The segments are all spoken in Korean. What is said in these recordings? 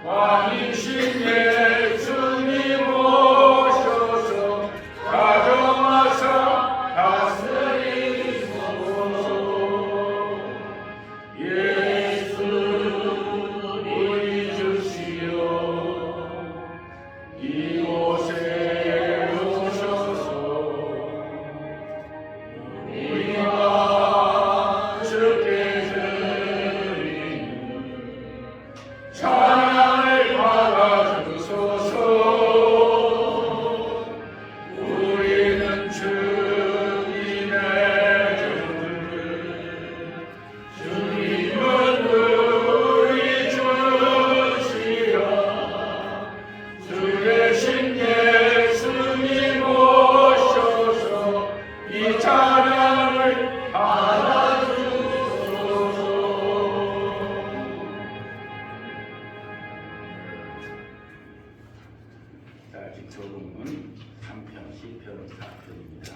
왕이신 예수님 오셔서 가정하사 다스리소서. 예수 우리 주시여 이곳에 오셔서 우리가 주께 드리는 찬양을 받아주소서. 우리는 주님의 종들, 주님은 우리 주시여 주 대신 예수님 오셔서 이 찬양을 받아주소서. 자, 직조금은 3편, 10편, 4편입니다.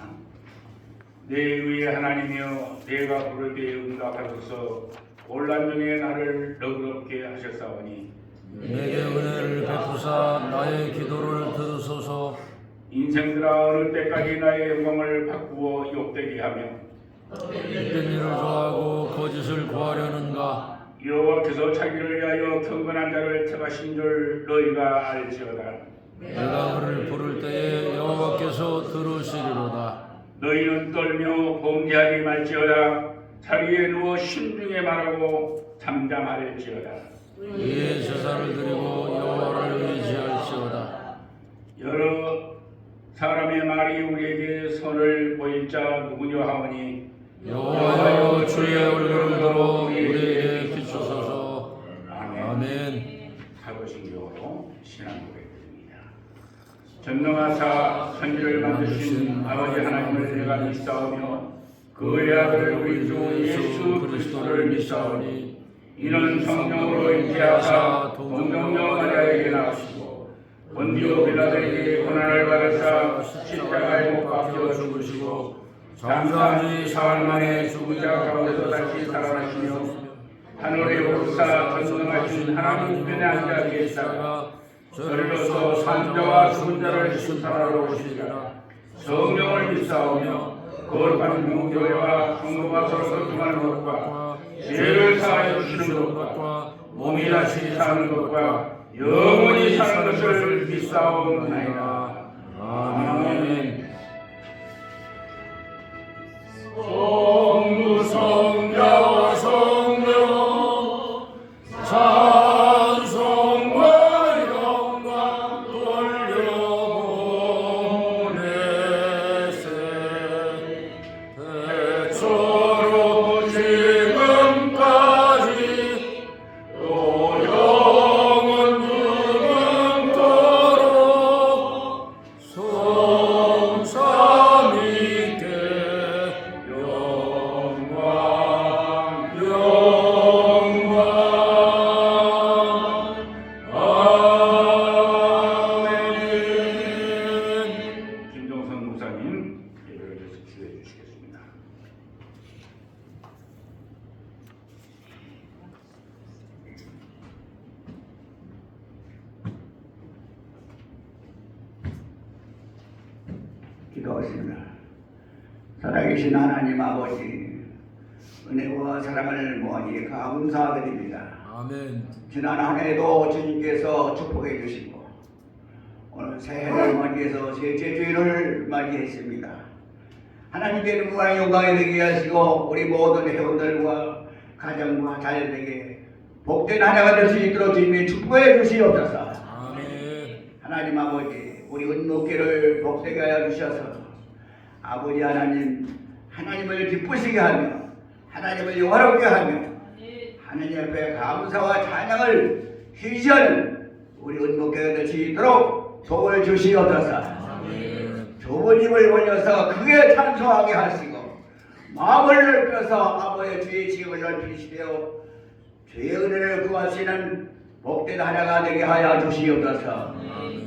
내 위에 하나님이여 내가 부를 때에 응답하소서. 혼란 중에 나를 너그럽게 하셨사오니 내게 은혜를 베푸사 나의 기도를 들으소서. 인생들아 어느 때까지 나의 영광을 바꾸어 욕되게 하며 믿는 일을 좋아하고 거짓을 구하려는가. 여호와께서 자기를 위하여 경건한 자를 택하신 줄 너희가 알지어다. 내가 그를 부를 때에 여호와께서 들으시리로다. 너희는 떨며 범죄하지 말지어다. 자리에 누워 심중에 말하고 잠잠할지어다. 이에 제사를 드리고 여호와를 의지할지어다. 여러 사람의 말이 우리에게 선을 보일 자 누구냐 하오니 여호와여 주의 얼굴을 들어 우리에게 비추소서. 아멘. 사도신경으로 신앙 고백드립니다. 전능하사 천지를 만드신 아버지 하나님을 내가 믿사오며 그의 아들 우리 주 예수 그리스도를 믿사오니 이는 성령으로 잉태하사 동정녀 마리아에게 나오시고 본디오 빌라도에게 고난을 받으사 십자가에 못 박혀 죽으시고 장사한 지 사흘 만에 죽은 자 가운데서 다시 살아나시며 하늘에 오르사 전능하신 하나님 우편에 앉아 계시다가 저리로서 산자와 죽은 자를 심판하러 오시리라. 성령을 믿사오며 거룩한 공교회와 성도가 서로 교통하는 것과 죄를 사하여 주시는 것과 몸이 다시 사는 것과 영원히 사는 것을 믿사오나이다. 아멘. 성부 성자와 성령 찬송과 영광 돌려보내세. 대초로 지금까지 또 영원 영원토록 성삼위께 영광 영광 아멘. 김정선 목사님 예배를 위해서 기도해 주시겠습니다. 기도하십니다. 살아계신 하나님 아버지, 은혜와 사랑을 모아니 감사드립니다. 아멘. 지난 한 해도 주님께서 축복해 주시고 오늘 새해를 맞이해서 셋째 주일을 맞이했습니다. 하나님께는 무한 영광이 되게 하시고 우리 모든 회원들과 가정과 자녀들에게 복된 한 해가 될 수 있도록 주님이 축복해 주시옵소서. 아멘. 하나님 아버지, 우리 은목교를 복되게 하여 주셔서 아버지 하나님을 기쁘시게 하며 하나님을 영화롭게 하며 하나님 앞에 감사와 찬양을 희시하는 우리 은목교가 될 수 있도록 도움을 주시옵소서. 아멘. 좁은 입을 벌려서 크게 찬송하게 하시고 마음을 넓혀서 아버지의 주의 지경을 넓히시되어 주의 은혜를 구하시는 복된 하나가 되게 하여 주시옵소서.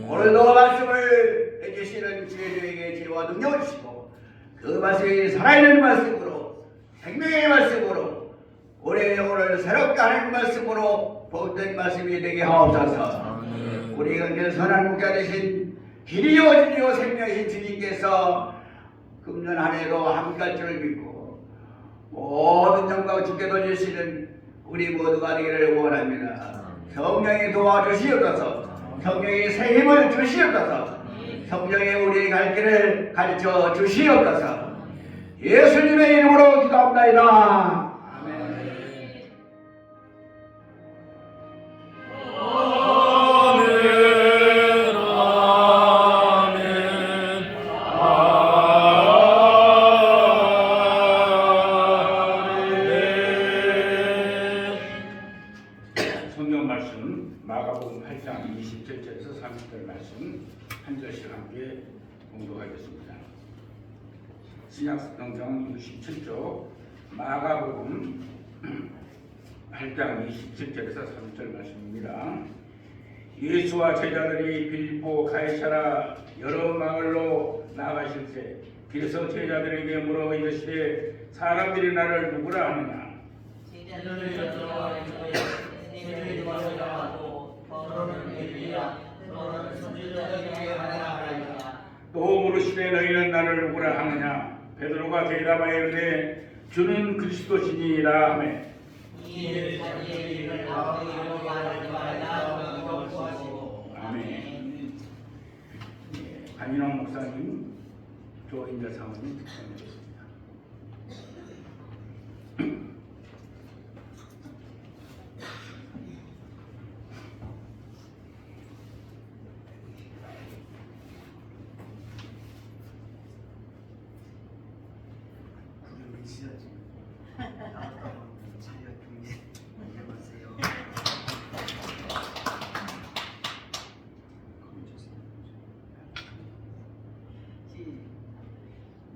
오늘도 말씀을 해주시는 주의들에게 지혜와 능력을 주시고 그 말씀이 살아있는 말씀으로 생명의 말씀으로 올해 영혼을 새롭게 하는 말씀으로 복된 말씀이 되게 하옵소서. 우리 가운데 선한 목자 되신 길이요 진리요 생명이신 주님께서 금년 한 해도 함께할 줄을 믿고 모든 영광을 주께 돌리시는 우리 모두가 되기를 원합니다. 성령이 도와주시옵소서. 성령이 새 힘을 주시옵소서. 성령이 우리의 갈 길을 가르쳐 주시옵소서. 예수님의 이름으로 기도합니다. 성경 말씀 마가복음 8장 27절에서 30절 말씀 한 절씩 함께 공독하겠습니다. 신약성경 67쪽 마가복음 8장 27절에서 30절 말씀입니다. 예수와 제자들이 빌립보 가이사라 여러 마을로 나가실 때 길에서 제자들에게 물어 이르시되 사람들이 나를 누구라 하느냐. 제자들을 여쭈어 이르되 너희라고 너는 엘리야 너는 선지자 중에 하나라 하리라. 또 물으시되 너희는 나를 누구라 하느냐. 베드로가 대답하여 이르되 주는 그리스도시니라 하매 이에 자기의 일을 아버지로 말하지 말라 경고하시고. 아멘. 관인홍 목사님, 조인자 사모님 특성이었습니다.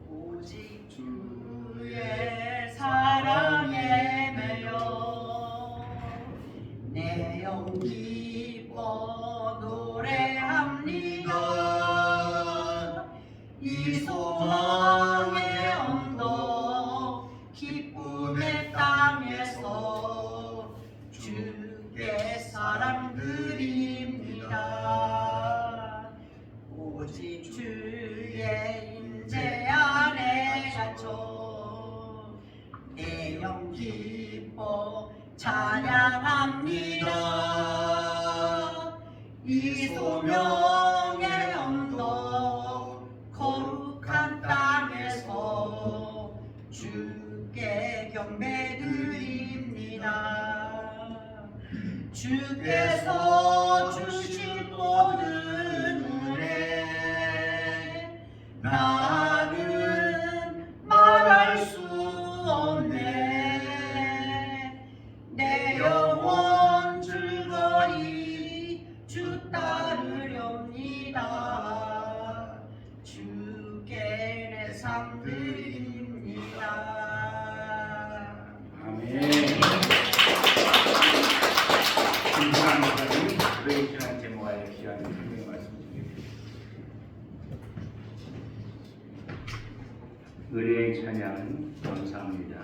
오직 주의 사랑에 매여 내 영 기뻐 노래합니다. 이 소망의 언덕 기쁨의 땅에서 주께 사랑 드립니다. 오직 주의 인재 안에 갇혀 내 영 기뻐 찬양합니다. 이 소명의 언덕 거룩한 땅에서 주께 경배드립니다. 주께서 주신 모든 은혜 나는 말할 수 없네. 내 영혼 즐거이 주 따르렵니다. 주께 내 상 드립니다. 아멘. 김승환 목사님, 그레이션한 제목하여 귀한 성경의 말씀 드립니다. 은혜의 찬양 감사합니다.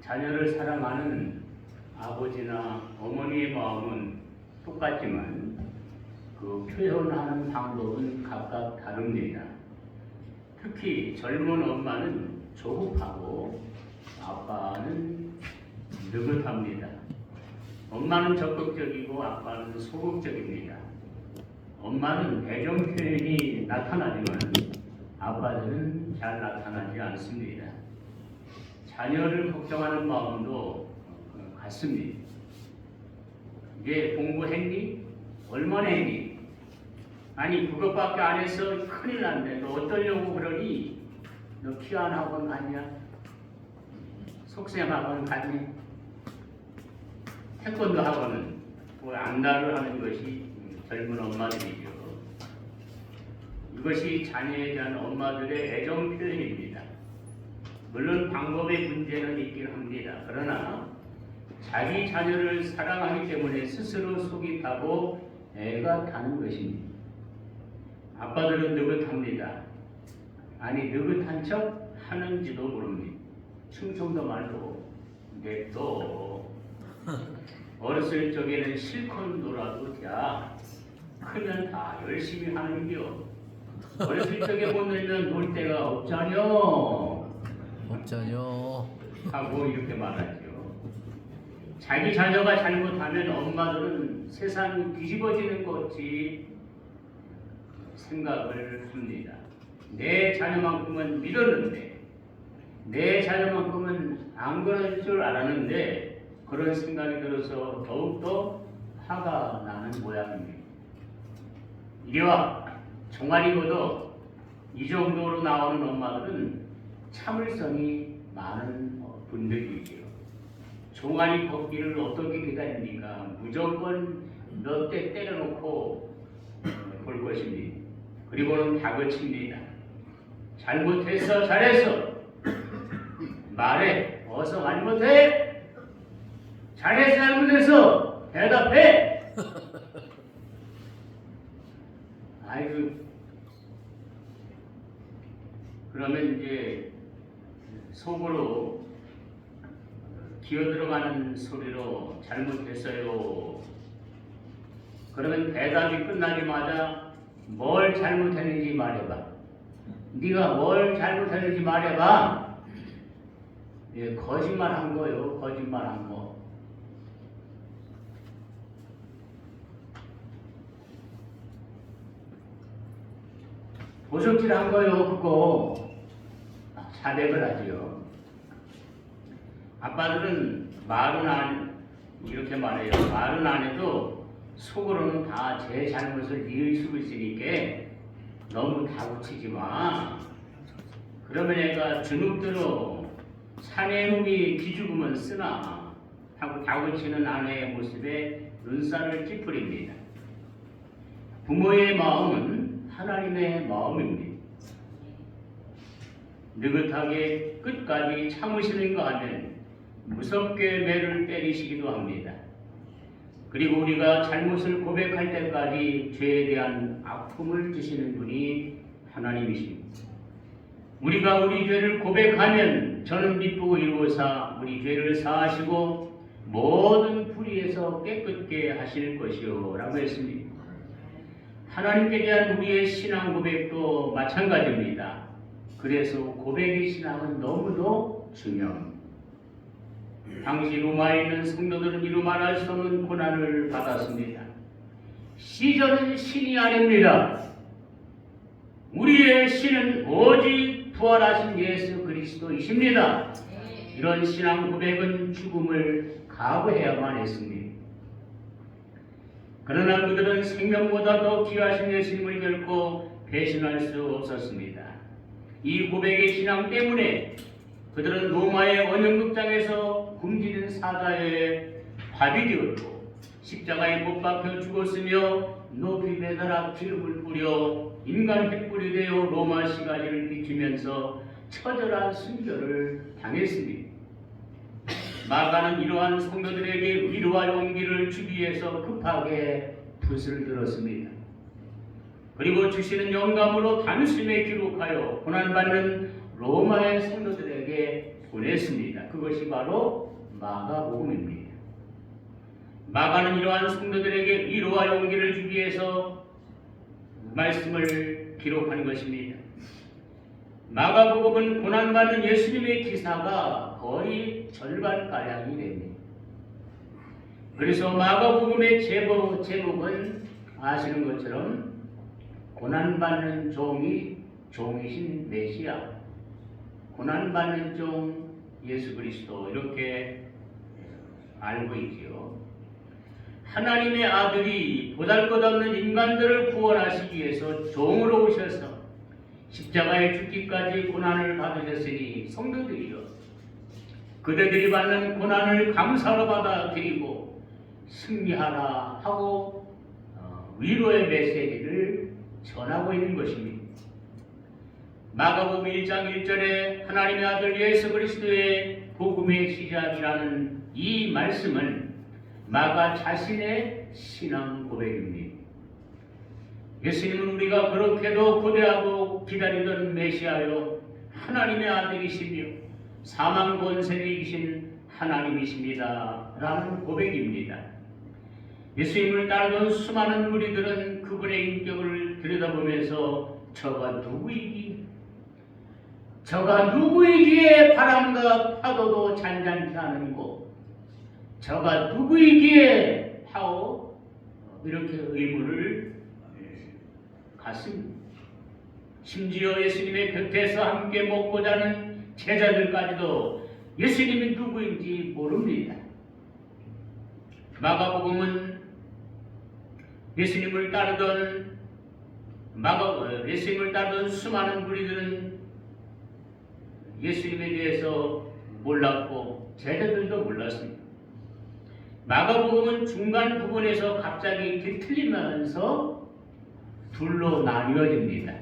자녀를 사랑하는 아버지나 어머니의 마음은 똑같지만 그 표현하는 방법은 각각 다릅니다. 특히 젊은 엄마는 조급하고 아빠는 느긋합니다. 엄마는 적극적이고 아빠는 소극적입니다. 엄마는 애정 표현이 나타나지만 아빠들은 잘 나타나지 않습니다. 자녀를 걱정하는 마음도 같습니다. 이제 공부했니? 얼마나 했니? 아니 그것밖에 안 해서 큰일 났네. 너 어떠려고 그러니? 너 피아노 학원 갔냐? 속셈 학원 갔니? 태권도 학원은 안다를 하는 것이 젊은 엄마들이죠. 이것이 자녀에 대한 엄마들의 애정 표현입니다. 물론 방법의 문제는 있긴 합니다. 그러나 자기 자녀를 사랑하기 때문에 스스로 속이 타고 애가 타는 것입니다. 아빠들은 느긋합니다. 아니 느긋한 척 하는지도 모릅니다. 충청도 말로 근데 또 어렸을 적에는 실컷 놀아도 돼. 크면 다 열심히 하는겨. 어렸을 적에 못 놀면 놀 데가 없자뇨 없자뇨. 하고 이렇게 말하죠. 자기 자녀가 잘못하면 엄마들은 세상이 뒤집어지는 것 같이 생각을 합니다. 내 자녀만큼은 믿었는데, 내 자녀만큼은 안 그럴 줄 알았는데, 그런 생각이 들어서 더욱더 화가 나는 모양입니다. 이리와 종아리보다 이 정도로 나오는 엄마들은 참을성이 많은 분들이지요. 종아리 걷기를 어떻게 기다립니까? 무조건 몇 대 때려놓고 볼 것입니다. 그리고는 다그칩니다. 잘못했어, 잘했어. 말해, 어서 말 못해. 잘했어, 잘못했어. 대답해. 아이고. 그러면 이제 속으로 기어 들어가는 소리로 잘못했어요. 그러면 대답이 끝나자마자 뭘 잘못했는지 말해봐. 네가 뭘 잘못했는지 말해봐. 예, 거짓말한 거요. 거짓말한 거. 도적질한 거요. 그거 자백을 하지요. 아빠들은 말은 이렇게 말해요. 말은 안 해도 속으로는 다 제 잘못을 이해할 수 있으니까 너무 다그치지 마. 그러면 애가 주눅들어 사내 놈이 기죽으면 쓰나 하고 다그치는 아내의 모습에 눈살을 찌푸립니다. 부모의 마음은 하나님의 마음입니다. 느긋하게 끝까지 참으시는가 하면 무섭게 매를 때리시기도 합니다. 그리고 우리가 잘못을 고백할 때까지 죄에 대한 아픔을 주시는 분이 하나님이십니다. 우리가 우리 죄를 고백하면 저는 기쁘고 이루어사 우리 죄를 사하시고 모든 불의에서 깨끗게 하실 것이요 라고 했습니다. 하나님께 대한 우리의 신앙 고백도 마찬가지입니다. 그래서 고백의 신앙은 너무도 중요합니다. 당시 로마에 있는 성도들은 이루 말할 수 없는 고난을 받았습니다. 시절은 신이 아닙니다. 우리의 신은 오직 부활하신 예수 그리스도이십니다. 이런 신앙 고백은 죽음을 각오해야만 했습니다. 그러나 그들은 생명보다 더 귀하신 예수님을 결코 배신할 수 없었습니다. 이 고백의 신앙 때문에 그들은 로마의 원형극장에서 굶주린 사자의 밥이 되었고 십자가에 못 박혀 죽었으며 높이 배달아 기름을 뿌려 인간 횃불이 되어 로마 시가지를 비추면서 처절한 순교를 당했습니다. 마가는 이러한 성도들에게 위로와 용기를 주기 위해서 급하게 붓을 들었습니다. 그리고 주시는 영감으로 단숨에 기록하여 고난받는 로마의 성도들에게 보냈습니다. 그것이 바로 마가복음입니다. 마가는 이러한 성도들에게 위로와 용기를 주기 위해서 말씀을 기록한 것입니다. 마가복음은 고난받는 예수님의 기사가 거의 절반가량이 됩니다. 그래서 마가복음의 제목은 아시는 것처럼 고난받는 종이신 메시아, 고난받는 종 예수 그리스도 이렇게 알고 있지요. 하나님의 아들이 보잘것없는 인간들을 구원하시기 위해서 종으로 오셔서 십자가에 죽기까지 고난을 받으셨으니 성도들이요, 그대들이 받는 고난을 감사로 받아들이고 승리하라 하고 위로의 메시지를 전하고 있는 것입니다. 마가복음 1장 1절에 하나님의 아들 예수 그리스도의 복음의 시작이라는 이 말씀은 마가 자신의 신앙 고백입니다. 예수님은 우리가 그렇게도 고대하고 기다리던 메시아요 하나님의 아들이시며 사망 권세를 이기신 하나님이십니다 라는 고백입니다. 예수님을 따르던 수많은 무리들은 그분의 인격을 들여다보면서 저가 누구이기에 바람과 파도도 잔잔치 않은 곳, 저가 누구이기에 하오, 이렇게 의문을 갖습니다. 심지어 예수님의 곁에서 함께 먹고 자는 제자들까지도 예수님이 누구인지 모릅니다. 마가복음은 예수님을 따르던 수많은 무리들은 예수님에 대해서 몰랐고 제자들도 몰랐습니다. 마가복음은 중간 부분에서 갑자기 뒤틀리면서 둘로 나뉘어집니다.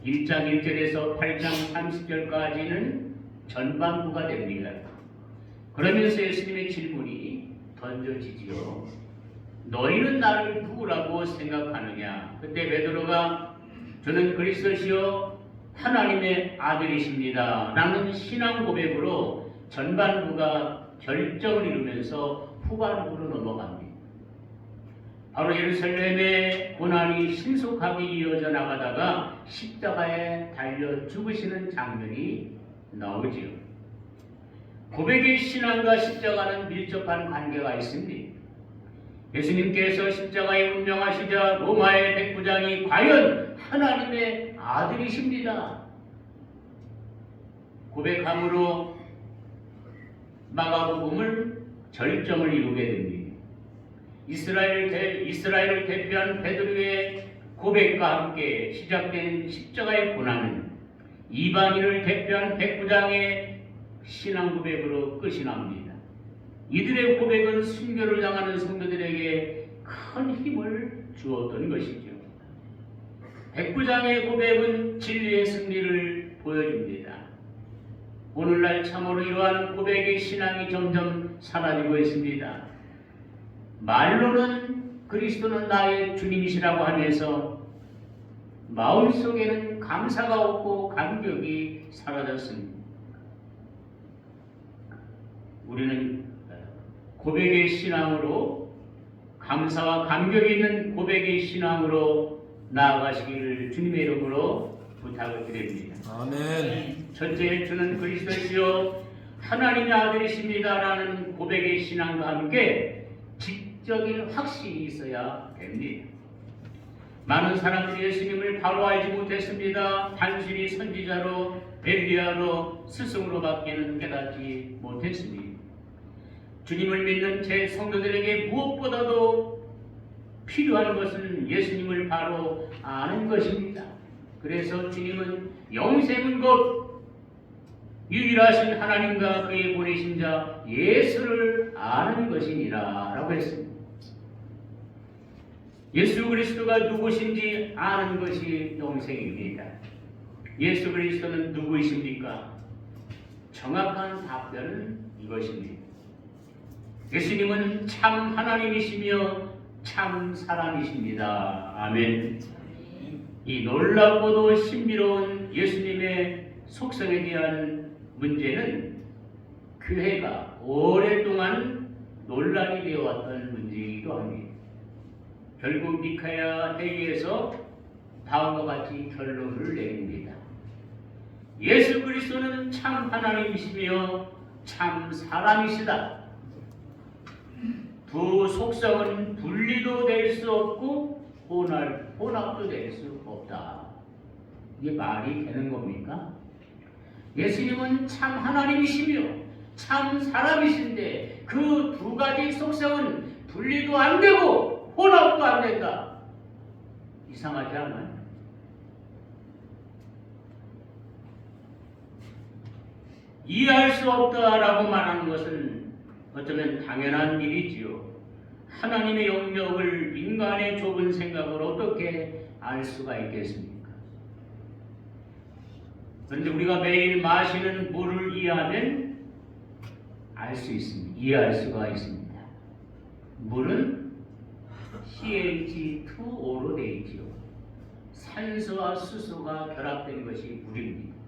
1장 1절에서 8장 30절까지는 전반부가 됩니다. 그러면서 예수님의 질문이 던져지지요. 너희는 나를 누구라고 생각하느냐? 그때 베드로가 저는 그리스도시요 하나님의 아들이십니다 라는 신앙 고백으로 전반부가 결정을 이루면서 후반부로 넘어갑니다. 바로 예루살렘의 고난이 신속하게 이어져 나가다가 십자가에 달려 죽으시는 장면이 나오지요. 고백의 신앙과 십자가는 밀접한 관계가 있습니다. 예수님께서 십자가에 운명하시자 로마의 백부장이 과연 하나님의 아들이십니다 고백함으로 마가복음을 절정을 이루게 됩니다. 이스라엘을 대표한 베드로의 고백과 함께 시작된 십자가의 고난은 이방인을 대표한 백부장의 신앙 고백으로 끝이 납니다. 이들의 고백은 순교를 당하는 성도들에게 큰 힘을 주었던 것이죠. 백부장의 고백은 진리의 승리를 보여줍니다. 오늘날 참으로 이러한 고백의 신앙이 점점 사라지고 있습니다. 말로는 그리스도는 나의 주님이시라고 하면서 마음속에는 감사가 없고 감격이 사라졌습니다. 우리는 고백의 신앙으로, 감사와 감격이 있는 고백의 신앙으로 나아가시기를 주님의 이름으로 부탁을 드립니다. 아멘. 첫째, 주는 그리스도시요 하나님의 아들이십니다라는 고백의 신앙과 함께 지적인 확신이 있어야 됩니다. 많은 사람들이 예수님을 바로 알지 못했습니다. 단순히 선지자로, 엘리야로, 스승으로밖에는 깨닫지 못했습니다. 주님을 믿는 제 성도들에게 무엇보다도 필요한 것은 예수님을 바로 아는 것입니다. 그래서 주님은 영생은 곧 유일하신 하나님과 그의 보내신 자 예수를 아는 것이니라 라고 했습니다. 예수 그리스도가 누구신지 아는 것이 영생입니다. 예수 그리스도는 누구이십니까? 정확한 답변은 이것입니다. 예수님은 참 하나님이시며 참 사람이십니다. 아멘. 이 놀랍고도 신비로운 예수님의 속성에 대한 문제는 교회가 오랫동안 논란이 되어왔던 문제이기도 합니다. 결국 니카야 회의에서 다음과 같이 결론을 내립니다. 예수 그리스도는 참 하나님이시며 참 사람이시다. 두 속성은 분리도 될 수 없고 혼합도 될 수 없다. 이게 말이 되는 겁니까? 예수님은 참 하나님이시며 참 사람이신데 그 두 가지 속성은 분리도 안 되고 혼합도 안 된다. 이상하지 않아요? 이해할 수 없다라고 말하는 것은 어쩌면 당연한 일이지요. 하나님의 영역을 인간의 좁은 생각으로 어떻게 알 수가 있겠습니까? 그런데 우리가 매일 마시는 물을 이해하면 알 수 있습니다. 이해할 수가 있습니다. 물은 CH2O로 되어 있지요. 산소와 수소가 결합된 것이 물입니다.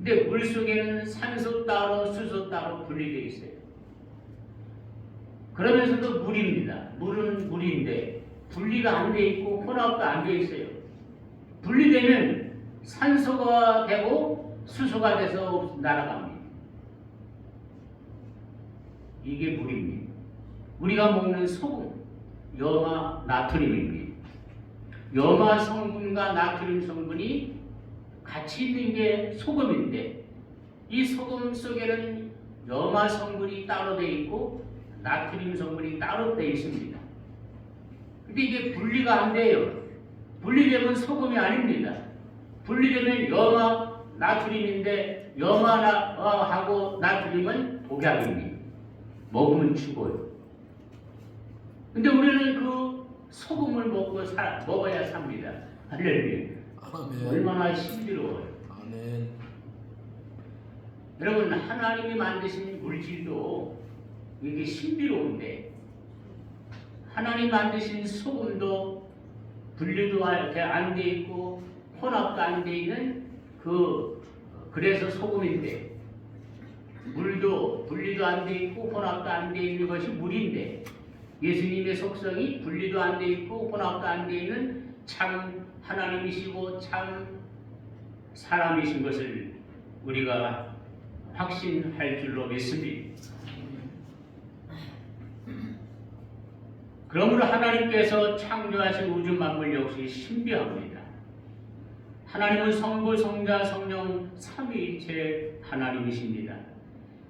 근데 물 속에는 산소 따로 수소 따로 분리되어 있어요. 그러면서도 물입니다. 물은 물인데 분리가 안 돼 있고 혼합도 안 돼 있어요. 분리되면 산소가 되고 수소가 돼서 날아갑니다. 이게 물입니다. 우리가 먹는 소금, 염화, 나트륨입니다. 염화 성분과 나트륨 성분이 같이 있는 게 소금인데 이 소금 속에는 염화 성분이 따로 되어 있고 나트륨 성분이 따로 되어 있습니다. 근데 이게 분리가 안 돼요. 분리되면 소금이 아닙니다. 분리되면 염화, 나트륨인데 염화하고 나트륨은 독약입니다. 먹으면 죽어요. 근데 우리는 그 소금을 먹어야 삽니다. 할렐루야. 아멘. 얼마나 힘들어요. 아멘. 여러분, 하나님이 만드신 물질도 이게 신비로운데 하나님 만드신 소금도 분리도 안 돼 있고 혼합도 안 돼 있는 그래서 소금인데 물도 분리도 안 돼 있고 혼합도 안 돼 있는 것이 물인데 예수님의 속성이 분리도 안 돼 있고 혼합도 안 돼 있는 참 하나님이시고 참 사람이신 것을 우리가 확신할 줄로 믿습니다. 그러므로 하나님께서 창조하신 우주 만물 역시 신비합니다. 하나님은 성부, 성자, 성령 삼위일체 하나님이십니다.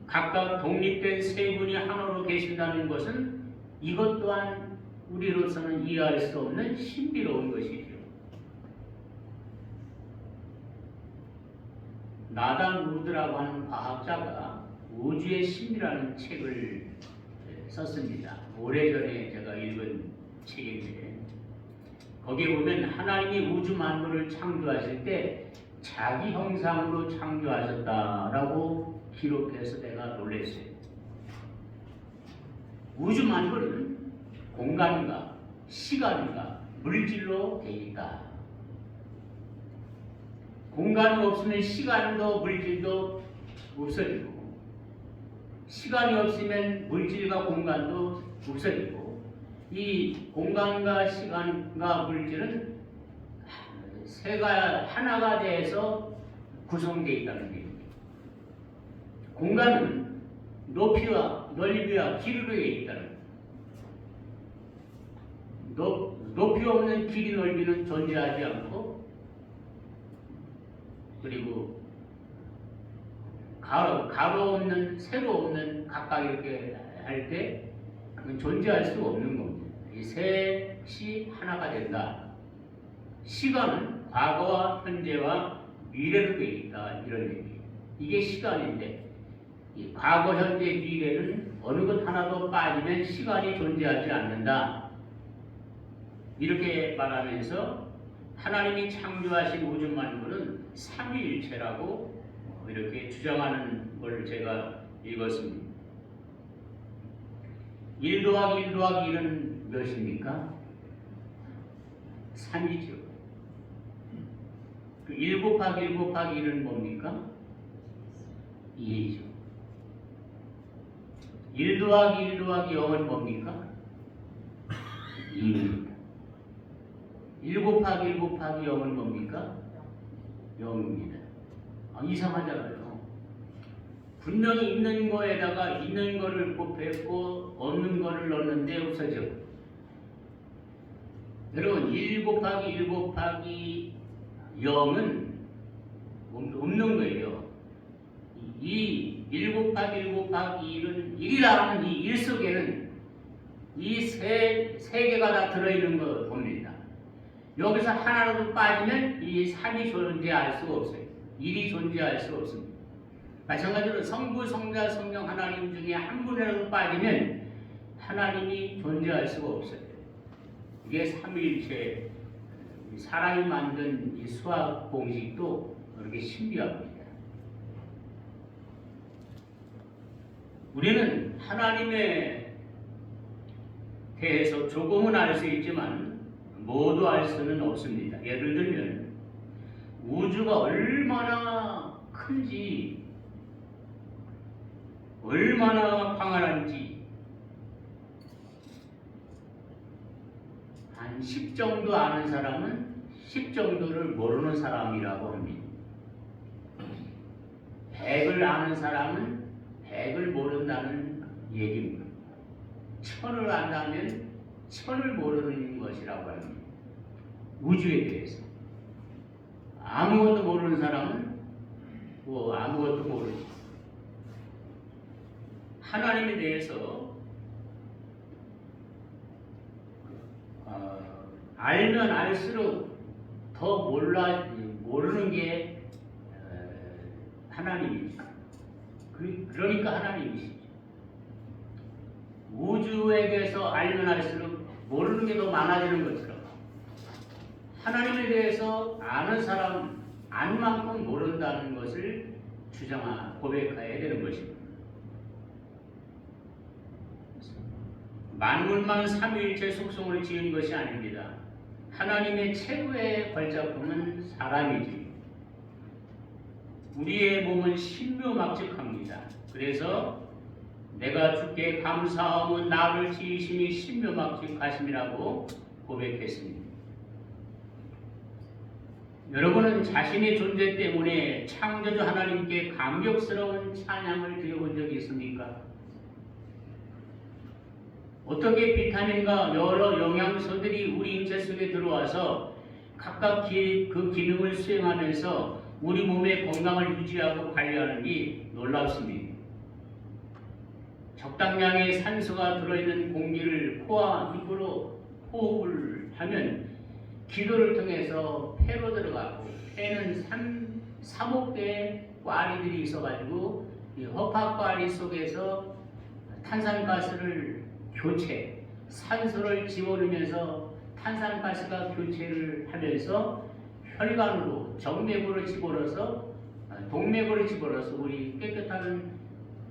각각 독립된 세 분이 하나로 계신다는 것은 이것 또한 우리로서는 이해할 수 없는 신비로운 것이죠. 나단 우드라고 하는 과학자가 우주의 신비라는 책을 썼습니다. 오래전에 제가 읽은 책인데 거기에 보면 하나님이 우주 만물을 창조하실 때 자기 형상으로 창조하셨다라고 기록해서 내가 놀랐어요. 우주 만물은 공간과 시간과 물질로 되어 있다. 공간이 없으면 시간도 물질도 없어지고 시간이 없으면 물질과 공간도 없어지고 이 공간과 시간과 물질은 하나가 돼서 구성되어 있다는 얘기입니다. 공간은 높이와 넓이와 길이에 있다는 거예요. 높이 없는 길이 넓이는 존재하지 않고 그리고 가로 없는 세로 없는 각각 이렇게 할 때 그건 존재할 수가 없는 겁니다. 이 셋이 하나가 된다. 시간은 과거와 현재와 미래로 되어 있다 이런 얘기예요. 이게 시간인데 이 과거, 현재, 미래는 어느 것 하나도 빠지면 시간이 존재하지 않는다. 이렇게 말하면서 하나님이 창조하신 우주 만물은 삼위일체라고 이렇게 주장하는 걸 제가 읽었습니다. 1 더하기 1 더하기 1은 몇입니까? 3이죠. 1 곱하기 1 곱하기 1은 뭡니까? 2죠. 1 더하기 1 더하기 0은 뭡니까? 2입니다. 1 곱하기 1 곱하기 0은 뭡니까? 0입니다. 이상하잖아요. 분명히 있는 거에다가 있는 거를 곱했고 없는 거를 넣었는데 없어져. 여러분 1 곱하기 1 곱하기 0은 없는 거예요. 이 1 곱하기 1 곱하기 1은 1이라는 이 1 속에는 이 세 개가 다 들어있는 거 봅니다. 여기서 하나라도 빠지면 이 3이 존재할 수가 없어요. 1이 존재할 수가 없습니다. 마찬가지로 성부, 성자, 성령 하나님 중에 한 분이라도 빠지면 하나님이 존재할 수가 없어요. 이게 삼위일체 사람이 만든 이 수학 공식도 그렇게 신비합니다. 우리는 하나님에 대해서 조금은 알 수 있지만 모두 알 수는 없습니다. 예를 들면 우주가 얼마나 큰지 얼마나 광활한지 한 10 정도 아는 사람은 10 정도를 모르는 사람이라고 합니다. 100을 아는 사람은 100을 모른다는 얘기입니다. 1000을 안다면 1000을 모르는 것이라고 합니다. 우주에 대해서. 아무것도 모르는 사람은 뭐 아무것도 모르지. 하나님에 대해서 알면 알수록 더 모르는 게 하나님이죠. 그러니까 하나님이시죠. 우주에 대해서 알면 알수록 모르는 게 더 많아지는 것처럼 하나님에 대해서 아는 사람 안 만큼 모른다는 것을 고백해야 되는 것입니다. 만물만 삼위일체 속성으로 지은 것이 아닙니다. 하나님의 최고의 걸작품은 사람이지. 우리의 몸은 신묘막측합니다. 그래서 내가 주께 감사하면 나를 지으심이 신묘막측하심이라고 고백했습니다. 여러분은 자신의 존재 때문에 창조주 하나님께 감격스러운 찬양을 드려본 적이 있습니까? 어떻게 비타민과 여러 영양소들이 우리 인체 속에 들어와서 각각 그 기능을 수행하면서 우리 몸의 건강을 유지하고 관리하는지 놀랍습니다. 적당량의 산소가 들어있는 공기를 코와 입으로 호흡을 하면 기도를 통해서 폐로 들어가고, 폐는 3억대의 꽈리들이 있어가지고 이 허파꽈리 속에서 탄산가스를 산소를 집어넣으면서 탄산가스가 교체를 하면서 혈관으로 정맥으로 집어넣어서 동맥으로 집어넣어서 우리 깨끗한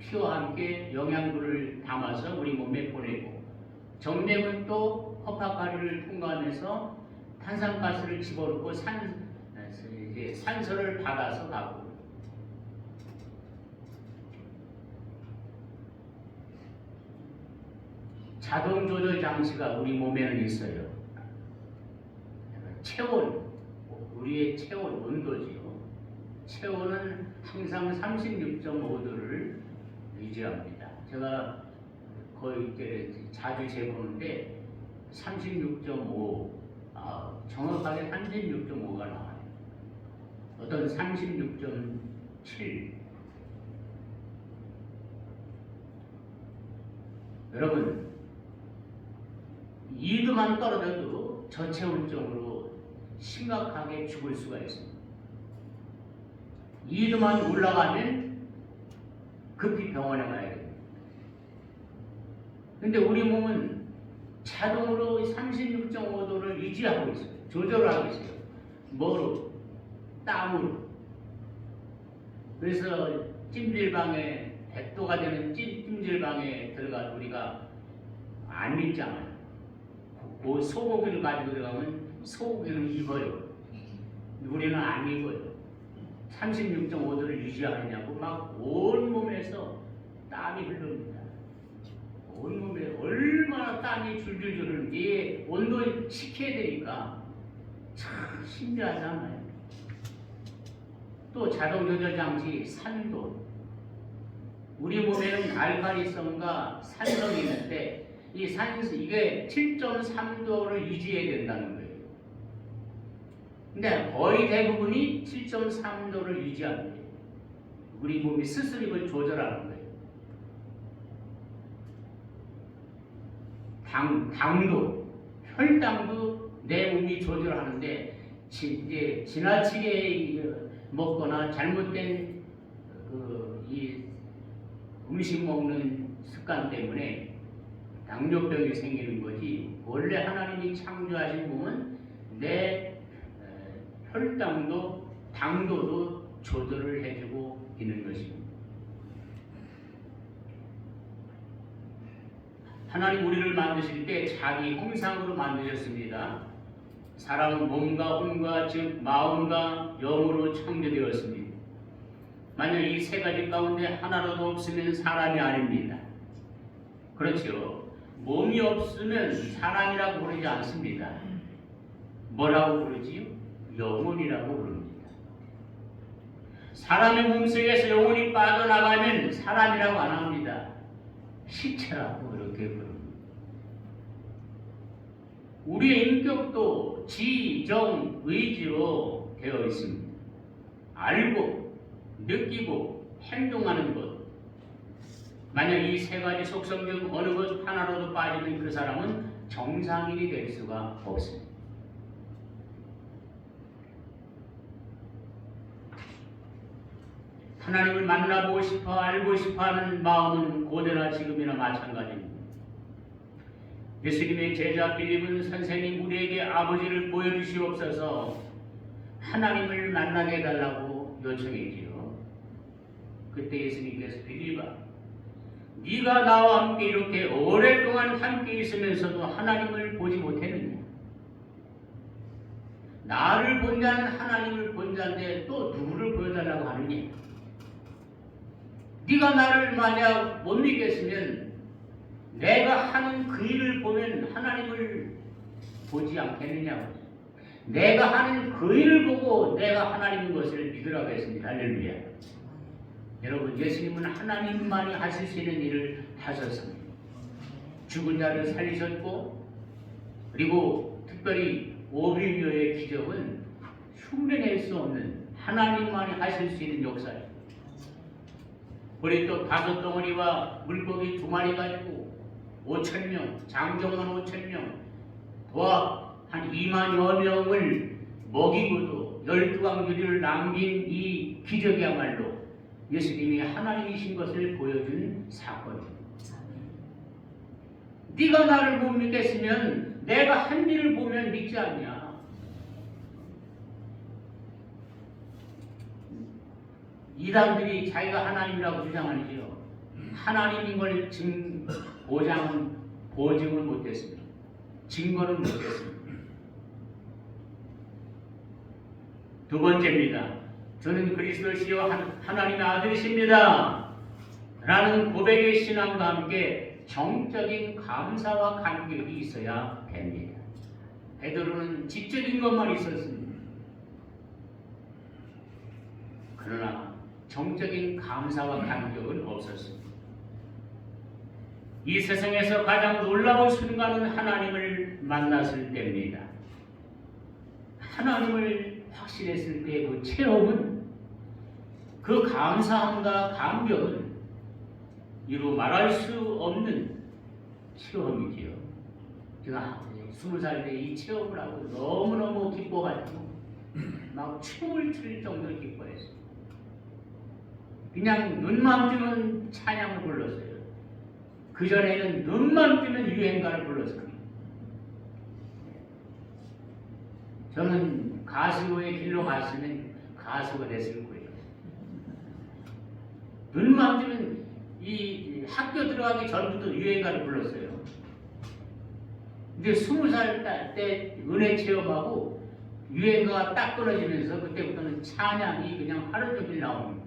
피와 함께 영양분을 담아서 우리 몸에 보내고, 정맥은 또 허파과리를 통과하면서 탄산가스를 집어넣고 산소를 받아서 가고, 자동 조절 장치가 우리 몸에는 있어요. 체온, 우리의 체온 온도지요. 체온은 항상 36.5도를 유지합니다. 제가 거의 이제 자주 재보는데 36.5, 정확하게 36.5가 나와요. 어떤 36.7. 여러분, 2도만 떨어져도 저체온증으로 심각하게 죽을 수가 있습니다. 2도만 올라가면 급히 병원에 가야 됩니다. 근데 우리 몸은 자동으로 36.5도를 유지하고 있어요. 조절하고 있어요. 뭐로? 땀으로. 그래서 찜질방에 100도가 되는 찜질방에 들어가서 우리가 안 입잖아요. 그 소고기를 가지고 들어가면 소고기를 입어요. 우리는 안 입어요. 36.5도를 유지하느냐고 막 온몸에서 땀이 흐릅니다. 온몸에 얼마나 땀이 줄줄 흐르는지 온도를 식혀야 되니까 참 신기하잖아요. 또 자동 조절 장치 산도. 우리 몸에는 알칼리성과 산성이 있는데 이 이게 7.3도를 유지해야 된다는 거예요. 근데 거의 대부분이 7.3도를 유지합니다. 우리 몸이 스스로 이걸 조절하는 거예요. 당도, 혈당도 내 몸이 조절하는데 이제 지나치게 먹거나 잘못된 이 음식 먹는 습관 때문에 당뇨병이 생기는 거지, 원래 하나님이 창조하신 몸은 내 혈당도 당도도 조절을 해주고 있는 것입니다. 하나님 우리를 만드실 때 자기 형상으로 만드셨습니다. 사람은 몸과 혼과 즉 마음과 영으로 창조되었습니다. 만약 이 세 가지 가운데 하나라도 없으면 사람이 아닙니다. 그렇죠. 몸이 없으면 사람이라고 부르지 않습니다. 뭐라고 부르지요? 영혼이라고 부릅니다. 사람의 몸속에서 영혼이 빠져나가면 사람이라고 안 합니다. 시체라고 그렇게 부릅니다. 우리의 인격도 지, 정, 의지로 되어 있습니다. 알고, 느끼고, 행동하는 것. 만약 이 세 가지 속성 중 어느 것 하나라도 빠지면 그 사람은 정상인이 될 수가 없습니다. 하나님을 만나보고 싶어 알고 싶어하는 마음은 고대나 지금이나 마찬가지입니다. 예수님의 제자 빌립은 선생님 우리에게 아버지를 보여주시옵소서 하나님을 만나게 해달라고 요청했지요. 그때 예수님께서 빌립아 네가 나와 함께 이렇게 오랫동안 함께 있으면서도 하나님을 보지 못했느냐? 나를 본 자는 하나님을 본 자인데 또 누구를 보여달라고 하느냐? 네가 나를 만약 못 믿겠으면 내가 하는 그 일을 보면 하나님을 보지 않겠느냐고. 내가 하는 그 일을 보고 내가 하나님인 것을 믿으라고 했습니다. 할렐루야. 여러분, 예수님은 하나님만이 하실 수 있는 일을 하셨습니다. 죽은 자를 살리셨고, 그리고 특별히 오병이어의 기적은 흉내낼 수 없는 하나님만이 하실 수 있는 역사입니다. 우리 또 5덩어리와 물고기 2마리 가지고 5,000명, 장정만 5,000명, 도합 한 2만여 명을 먹이고도 12광주리를 남긴 이 기적이야말로 예수님이 하나님이신 것을 보여준 사건입니다. 네가 나를 못 믿겠으면 내가 한 일을 보면 믿지 않냐? 이단들이 자기가 하나님이라고 주장하지요. 하나님인 걸 보증을 못했습니다. 증거는 못했습니다. 두 번째입니다. 저는 그리스도시요 하나님의 아들이십니다. 라는 고백의 신앙과 함께 정적인 감사와 감격이 있어야 됩니다. 베드로는 지적인 것만 있었습니다. 그러나 정적인 감사와 감격은 없었습니다. 이 세상에서 가장 놀라운 순간은 하나님을 만났을 때입니다. 하나님을 확신했을 때 그 체험은, 그 감사함과 감격은 이루 말할 수 없는 체험이지요. 제가 20살 때 이 체험을 하고 너무너무 기뻐가지고 막 춤을 출 정도로 기뻐했어요. 그냥 눈만 뜨면 찬양을 불렀어요. 그전에는 눈만 뜨면 유행가를 불렀어요. 저는 가수의 길로 갔으면 가수가 됐을 거예요. 눈만 뜨면 이 학교 들어가기 전부터 유행가를 불렀어요. 근데 20살 때 은혜 체험하고 유행가가 딱 끊어지면서 그때부터는 찬양이 그냥 하루 종일 나옵니다.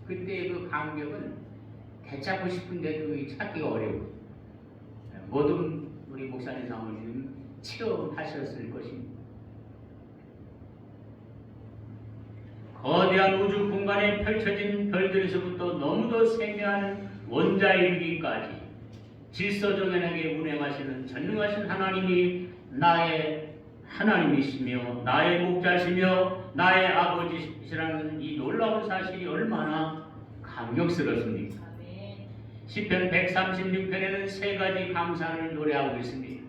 그때 그 감격은 되찾고 싶은데도 찾기가 어려워요. 모든 우리 목사님 사모님 체험하셨을 것입니다. 거대한 우주 공간에 펼쳐진 별들에서부터 너무도 세미한 원자에 이르기까지 질서 정연하게 운행하시는 전능하신 하나님이 나의 하나님이시며 나의 목자시며 나의 아버지시라는 이 놀라운 사실이 얼마나 감격스럽습니까? 시편 136편에는 세 가지 감사를 노래하고 있습니다.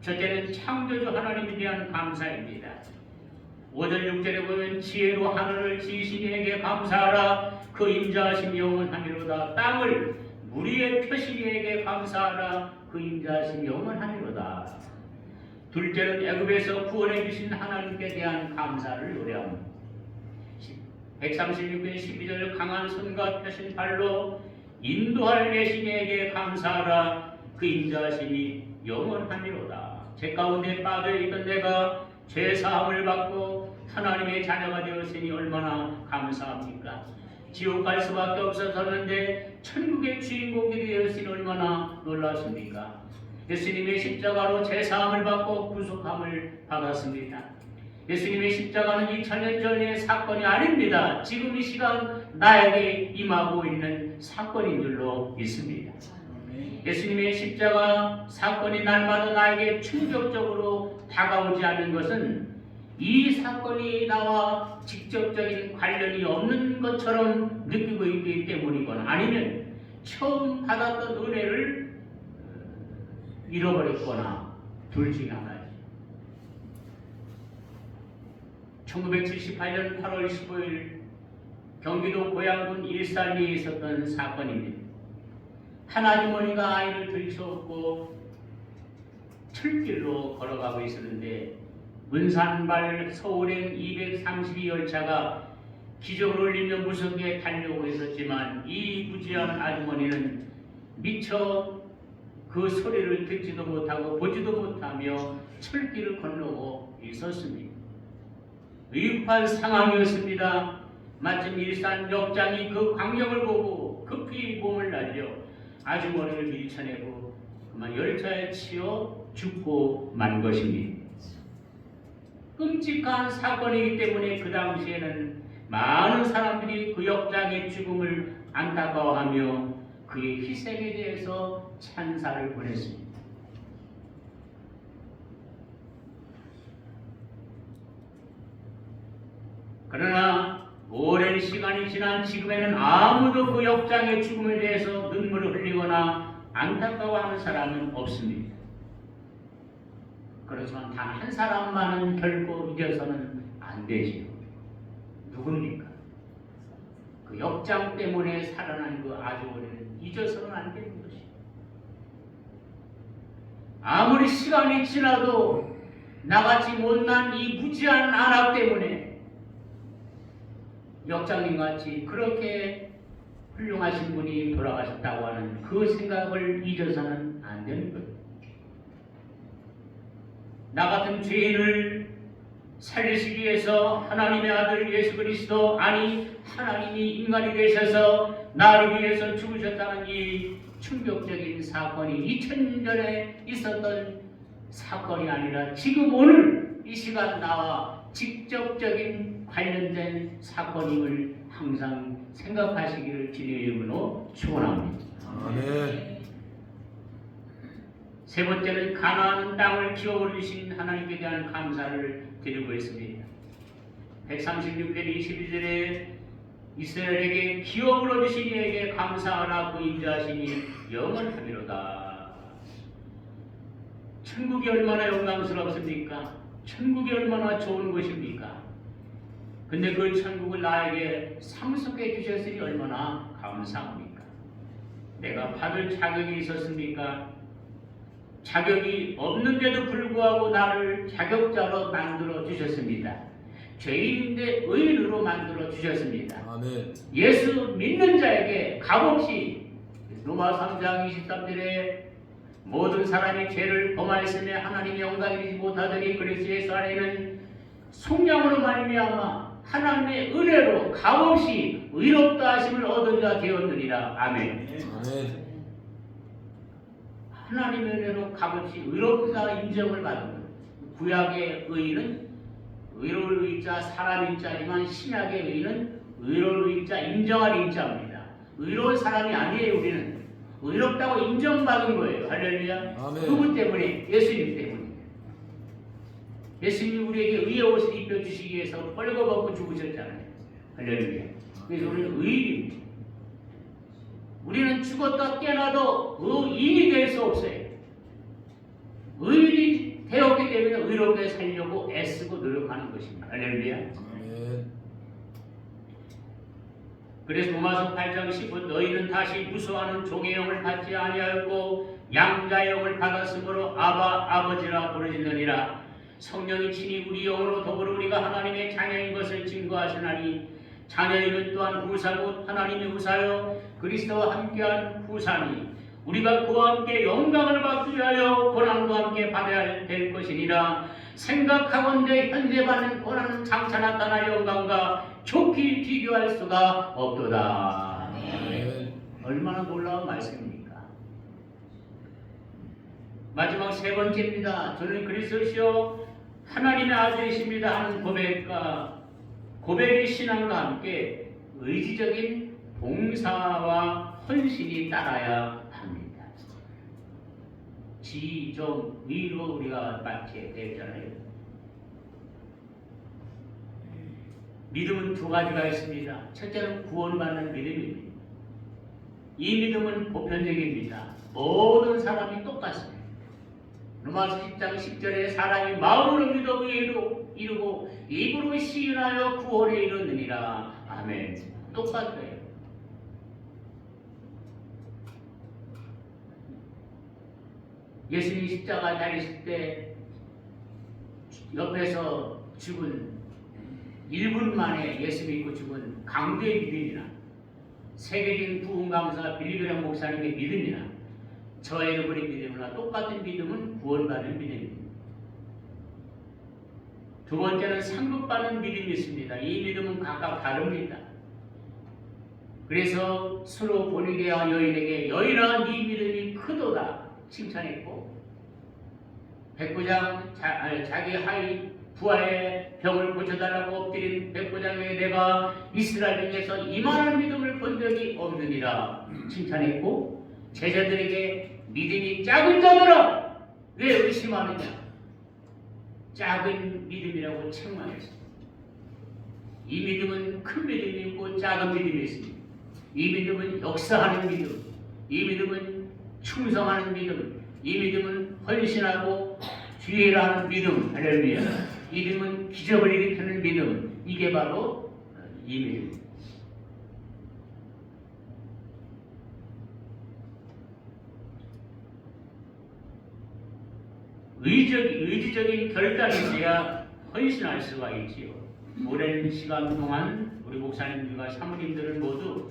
첫째는 창조주 하나님에 대한 감사입니다. 5절 6절에 보면 지혜로 하늘을 지으신 이에게 감사하라. 그 인자하심이 영원하니로다. 땅을 무리에 펴신 이에게 감사하라. 그 인자하심이 영원하니로다. 둘째는 애굽에서 구원해 주신 하나님께 대한 감사를 노래합니다. 136편 12절 강한 손과 펴신 발로 인도할 계신 이에게 감사하라. 그 인자하심이 영원하니로다. 제 가운데 빠져있던 내가 죄 사함을 받고 하나님의 자녀가 되었으니 얼마나 감사합니까? 지옥 갈 수밖에 없었는데 천국의 주인공이 되었으니 얼마나 놀랐습니까? 예수님의 십자가로 죄 사함을 받고 구속함을 받았습니다. 예수님의 십자가는 2000년 전의 사건이 아닙니다. 지금 이 시간 나에게 임하고 있는 사건인 줄로 믿습니다. 예수님의 십자가 사건이 날마다 나에게 충격적으로 다가오지 않는 것은 이 사건이 나와 직접적인 관련이 없는 것처럼 느끼고 있기 때문이거나 아니면 처음 받았던 은혜를 잃어버렸거나 둘 중에 하나예요. 1978년 8월 15일 경기도 고양군 일산리에 있었던 사건입니다. 한 아주머니가 아이를 들쳐업고 철길로 걸어가고 있었는데 문산발 서울행 232열차가 기적을 올리며 무섭게 달려오고 있었지만 이 무지한 아주머니는 미처 그 소리를 듣지도 못하고 보지도 못하며 철길을 건너고 있었습니다. 위급한 상황이었습니다. 마침 일산 역장이 그 광경을 보고 급히 몸을 날려 아주머니를 밀쳐내고 그만 열차에 치여 죽고 만 것입니다. 끔찍한 사건이기 때문에 그 당시에는 많은 사람들이 그 역장의 죽음을 안타까워하며 그의 희생에 대해서 찬사를 보냈습니다. 그러나 오랜 시간이 지난 지금에는 아무도 그 역장의 죽음에 대해서 눈물을 흘리거나 안타까워하는 사람은 없습니다. 그렇지만 단 한 사람만은 결코 잊어서는 안 되지요. 누굽니까? 그 역장 때문에 살아난 그 아주머니는 잊어서는 안 되는 것이에요. 아무리 시간이 지나도 나같이 못난 이 무지한 안악 때문에 역장님같이 그렇게 훌륭하신 분이 돌아가셨다고 하는 그 생각을 잊어서는 안 되는 거예요. 나 같은 죄인을 살리시기 위해서 하나님의 아들 예수 그리스도 아니 하나님이 인간이 되셔서 나를 위해서 죽으셨다는 이 충격적인 사건이 2000년 전에 있었던 사건이 아니라 지금 오늘 이 시간 나와 직접적인 관련된 사건임을 항상 생각하시기를 주님의 이름으로 축원합니다. 아멘. 세 번째는 가나안 땅을 기어올리신 하나님께 대한 감사를 드리고 있습니다. 136편 22절에 이스라엘에게 기업을 얻으신 이에게 감사하라 그 인자하시니 영원하리로다. 천국이 얼마나 영광스럽습니까? 천국이 얼마나 좋은 것입니까? 근데 그 천국을 나에게 상속해 주셨으니 얼마나 감사합니까? 내가 받을 자격이 있었습니까? 자격이 없는데도 불구하고 나를 자격자로 만들어 주셨습니다. 죄인인데 의인으로 만들어 주셨습니다. 아멘. 예수 믿는 자에게 값없이 로마 3장 23절에 모든 사람이 죄를 범하였으며 하나님의 영광이 되지 못하더니 그리스도 예수 안에는 속량으로 말미암아 하나님의 은혜로 값없이 의롭다 하심을 얻은 자 되었느니라. 아멘. 아멘. 하나님의 은혜로 값없이 의롭다 인정을 받은 것. 구약의 의인은 의로울 의자 사람 인자지만 신약의 의인은 의로울 의자 인정할 인자입니다. 의로운 사람이 아니에요. 우리는 의롭다고 인정받은 거예요. 할렐루야. 아멘. 누구 때문에? 예수님 때문에. 예수님이 우리에게 의의 옷을 입혀주시기 위해서 벌거벗고 죽으셨잖아요. 할렐루야. 그래서 우리는 의인입니다. 우리는 죽었다 깨어나도 의인이 될 수 없어요. 의인이 되었기 때문에 의롭게 살려고 애쓰고 노력하는 것입니다. 할렐루야. 아멘. 그래서 로마서 8장 10분 너희는 다시 무수하는 종의 영을 받지 아니하였고 양자의 영을 받았으므로 아버지라 부르짖느니라. 성령이 친히 우리 영으로 더불어 우리가 하나님의 자녀인 것을 증거하시나니 자녀이면 또한 후사고 하나님의 후사요 그리스도와 함께한 후사니 우리가 그와 함께 영광을 받기 위하여 고난도 함께 받아야 될 것이니라. 생각하건대 현재 받는 고난은 장차 나타날 영광과 좋게 비교할 수가 없도다. 아멘. 얼마나 놀라운 말씀입니까? 마지막 세 번째입니다. 저는 그리스도시요 하나님의 아들이십니다 하는 고백의 신앙과 함께 의지적인 봉사와 헌신이 따라야 합니다. 지정 의로 우리가 맞게 되잖아요. 믿음은 두 가지가 있습니다. 첫째는 구원받는 믿음입니다. 이 믿음은 보편적입니다. 모든 사람이 똑같습니다. 로마서 10장 10절에 사람이 마음으로 믿어 의에 이르고 입으로 시인하여 구원에 이르느니라. 아멘. 똑같아요. 예수님이 십자가 다니실 때 옆에서 죽은 1분 만에 예수 믿고 죽은 강도의 믿음이나 세계적인 부흥 강사 빌리그램 목사님의 믿음이나 저 여러분의 믿음이나 똑같은 믿음은 구원받는 믿음입니다. 두 번째는 상급받는 믿음이 있습니다. 이 믿음은 각각 다릅니다. 그래서 서로 본에게와 여인에게 여인아 네 믿음이 크도다 칭찬했고 백부장 자기 하이 부하의 병을 고쳐달라고 엎드린 백부장에게 내가 이스라엘 중에서 이만한 믿음을 본 적이 없느니라 칭찬했고 제자들에게 믿음이 작은 자들아 왜 의심하느냐 작은 믿음이라고 책망했습니다. 이 믿음은 큰 믿음이 있고 작은 믿음이 있습니다. 이 믿음은 역사하는 믿음, 이 믿음은 충성하는 믿음, 이 믿음은 헌신하고 주의라는 믿음, 할렐루야. 이 믿음은 기적을 일으키는 믿음, 이게 바로 이 믿음. 의지적인 결단이 있어야 헌신할 수가 있지요. 오랜 시간 동안 우리 목사님들과 사모님들은 모두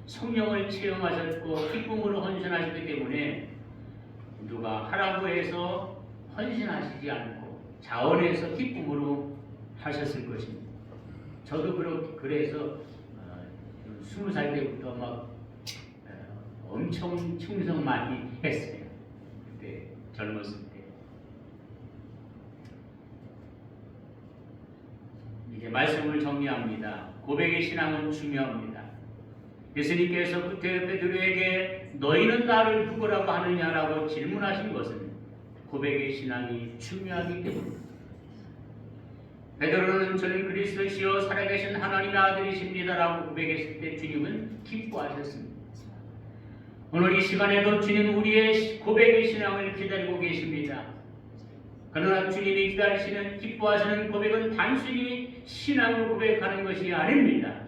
성령을 체험하셨고 기쁨으로 헌신하셨기 때문에 누가 하라고 해서 헌신하시지 않고 자원해서 기쁨으로 하셨을 것입니다. 저도 그래서 20살 때부터 막 엄청 충성 많이 했어요. 그때 젊었을 때. 이제 말씀을 정리합니다. 고백의 신앙은 중요합니다. 예수님께서 그때 베드로에게 너희는 나를 누구라고 하느냐라고 질문하신 것은 고백의 신앙이 중요하기 때문입니다. 베드로는 저는 그리스도시요 살아계신 하나님의 아들이십니다라고 고백했을 때 주님은 기뻐하셨습니다. 오늘 이 시간에도 주님 우리의 고백의 신앙을 기다리고 계십니다. 그러나 주님이 기다리시는 기뻐하시는 고백은 단순히 신앙을 고백하는 것이 아닙니다.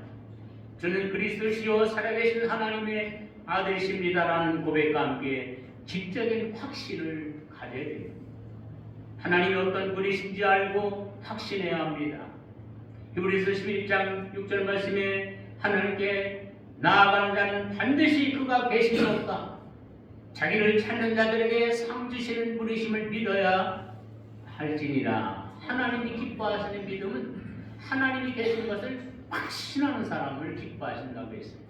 저는 그리스도시요 살아계신 하나님의 아들이십니다라는 고백과 함께 지적인 확신을 가져야 됩니다. 하나님이 어떤 분이신지 알고 확신해야 합니다. 히브리서 11장 6절 말씀에 하나님께 나아가는 자는 반드시 그가 계시옵다. 자기를 찾는 자들에게 상 주시는 분이심을 믿어야 할지니라. 하나님이 기뻐하시는 믿음은 하나님이 계신 것을 확신하는 사람을 기뻐하신다고 했습니다.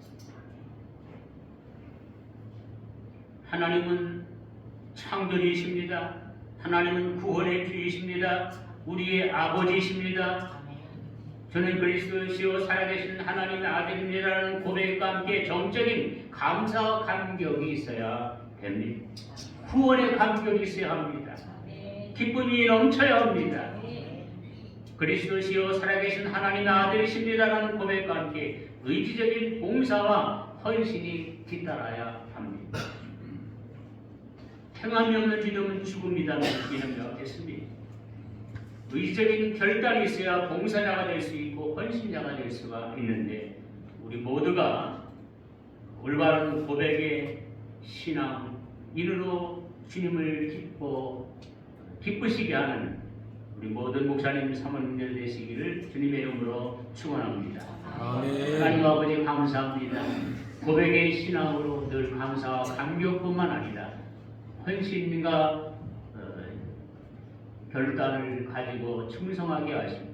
하나님은 창조주이십니다. 하나님은 구원의 주이십니다. 우리의 아버지이십니다. 저는 그리스도시요 살아계신 하나님의 아들입니다라는 고백과 함께 정적인 감사와 감격이 있어야 됩니다. 구원의 감격이 있어야 합니다. 기쁨이 넘쳐야 합니다. 그리스도시요 살아계신 하나님의 아들이십니다라는 고백과 함께 의지적인 봉사와 헌신이 뒤따라야 합니다. 평안이 없는 믿음은 죽음이라는 이름이 없겠습니다. 의지적인 결단이 있어야 봉사자가 될 수 있고 헌신자가 될 수가 있는데 우리 모두가 올바른 고백의 신앙인으로 주님을 기쁘시게 하는 우리 모든 목사님 사모님들 되시기를 주님의 이름으로 축원합니다. 아멘. 하나님 아버지 감사합니다. 고백의 신앙으로 늘 감사와 감격뿐만 아니라 헌신과 결단을 가지고 충성하게 하시고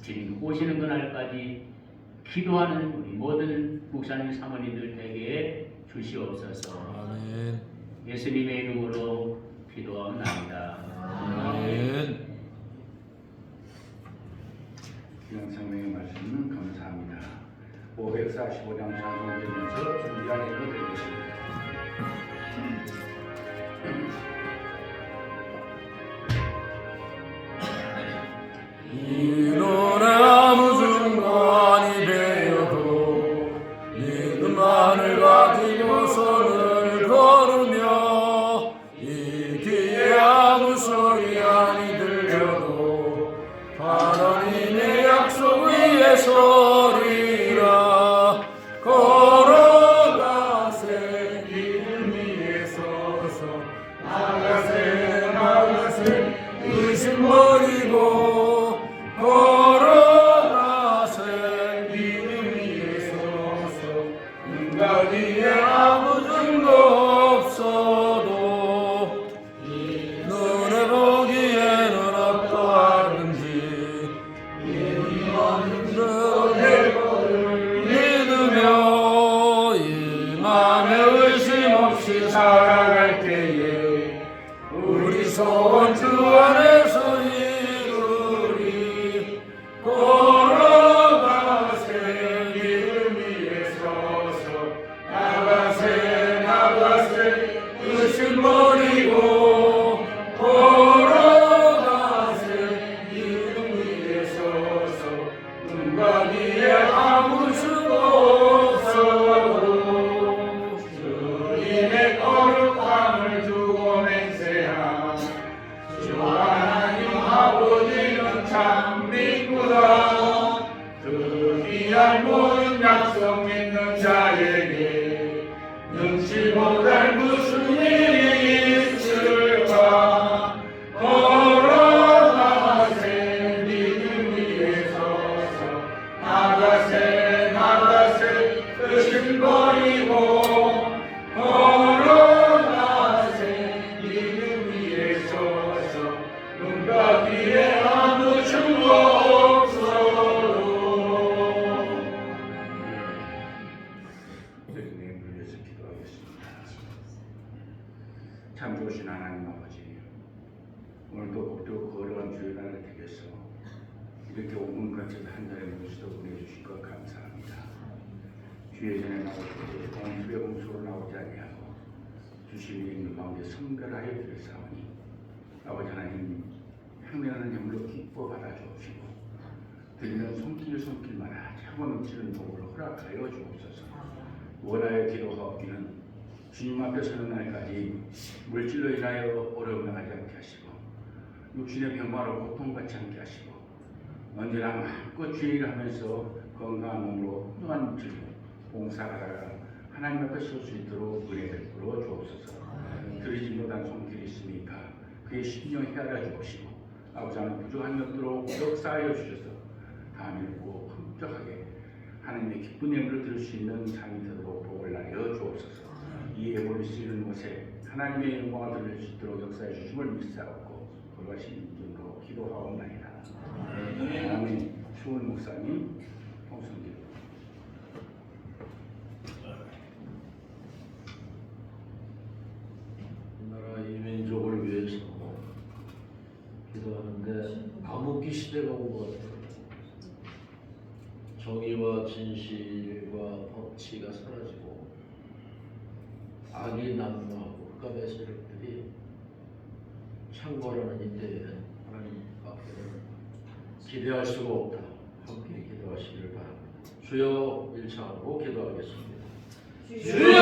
주님 오시는 그날까지 기도하는 우리 모든 목사님 사모님들 에게 주시옵소서. 아멘. 예수님의 이름으로 기도하옵나이다. 아멘. 귀한 성령의 말씀은 감사합니다. 545장 찬송 드리면서 준비한 예배 드리겠습니다. 이 노래 아무 중간이 되어도 믿음만을 가지고 손을 걸으며 이 귀에 아무 소리 아니 들려도 하나님의 약속 위에 서리라. 걸어가세 믿음 위에 서서 나가세 나가세 의심 버리고 걸어가세 믿음 위에 서서 눈가 위에 아무 증거 없어도 눈에 보기에는 어떠하든지 내 것을 믿으며 이 맘에 의심 없이 살아갈 때에 우리 소원 주 안에서 이루리. 걸어가세 믿음 위에 서서 나가세 나가세 의심 버리고 걸어가세 믿음 위에 서서 눈과 귀에 아무 증거 없어도 주님의 거룩함을 두고 맹세함. 주 하나님 아버지는 참 믿구나. 그 귀한 모든 약속 믿는 자에게 눈치 못할 무슨 일이 있을까. 걸어가세 믿음 위에 서서 나가세 나가세 의심 버리고 걸어가세 믿음 위에 서서 눈과 귀에 아무 증거 없어도. 네, 불려서 기도하겠습니다. 참 좋으신 하나님 아버지, 오늘도 또 거룩한 주일날 되겠어 이렇게 5분 같이 한 자리에 모시도 보내주신 것 감사합니다. 주의 전에 나올 때 공수의 공수로 나오지 아니하고 주신 있는 가운데 성별하여 드렸사오니 아버지 하나님 향내하는 힘으로 기뻐 받아주옵시고 드리는 손길마다 차고 넘치는 복을 허락하여 주옵소서. 원하여 기도하옵기는 주님 앞에 서는 날까지 물질로 인하여 어려움 나가지 않게 하시고 육신의 병마로 고통받지 않게 하시고 언제나 마음껏 주의 일을 하면서 건강한 몸으로 훌륭한 물질로 봉사하다가 하나님 앞에 설 수 있도록 은혜 베풀어 주옵소서. 들으지 못한 손길이 있으니까 그의 심령 헤아려 주옵시고 아버지 하나님 부족한 것들로 역사하여 주셔서 다음에 꼭 흡족하게 하나님의 기쁜 예물을 들을 수 있는 삶이 되도록 복을 나여 주옵소서. 이 예물을 쓰이는 곳에 하나님의 영광을 들을 수 있도록 역사해 주심을 믿사옵고 거룩하신 이름으로 기도하옵나이다. 아멘. 추운 목사님 홍성기. 이 나라 이 민족을 위해서 기도하는데 암흑기 시대가 온 것 같아요. 정의와 진실과 법치가 사라지고 악이 난무하고 흑암의 세력들이 창궐하는 이때에 하나님 앞에는 기대할 수가 없다. 함께 기도하시기를 바랍니다. 주여 일창하고 기도하겠습니다. 주여!